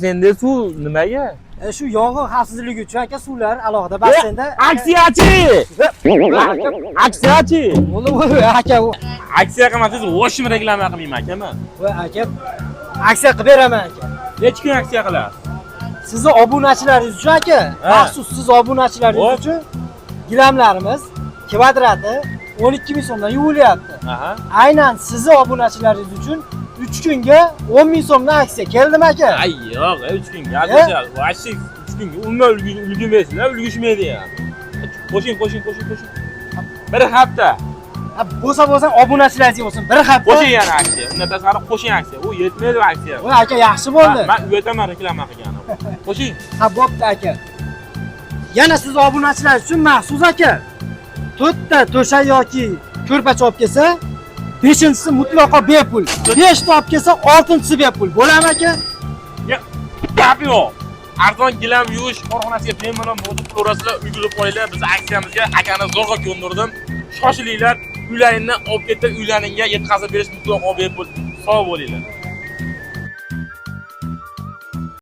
Sende suv nimaga? Shu yong'in xavfsizligi uchun aka suvlar alohida bassenda. Aksiyachi! Aksiyachi! Bo'ldi aka. Aksiya qilmasiz, voshim reklama qilmayman akaman. Voy aka. Aksiya qilib beraman aka. Necha kun aksiya qilasiz? Sizni obunachilaringiz uchun aka, maxsus siz obunachilaringiz uchun gilamlarimiz kvadrati 12 ming so'mdan yuvilyapti. Aynan sizni obunachilaringiz uchun 3 kunga 10 ming so'mdan aksiya keldimi aka? Ay yo'q, 3 kunga ajal. Voshik 3 kunga umuman ulgurmaysizlar, ulgurishmaydi ham. Qo'shing. Bir hafta. Bo'lsa obunachilaringiz bo'lsin. Bir hafta. Qo'shing yana aksiya. Undan tashqari qo'shing aksiya. U yetmaydi aksiya. Voy aka yaxshi bo'ldi. Men uyataman reklama qilganim. Qo'shing. Ha, bo'pti aka. Yana siz obunachilar uchun maxsus aka. 4 ta to'shak yoki ko'rpacha olib kelsa, 5-inchisi mutlaqo bepul. 5 ta olib kelsa, 6-inchisi bepul. Bo'ladimi aka? Gap yo'q. Arzon gilam yuvish korxonasiga bemalol modul to'g'risida ulgurib qo'yinglar. Biz aksiyamizga akani zo'rg'a ko'ndirdim. Shoshilinglar, uylaringni olib ketib, uylaringga yetkazib berish mutlaqo bepul. Sog' bo'linglar.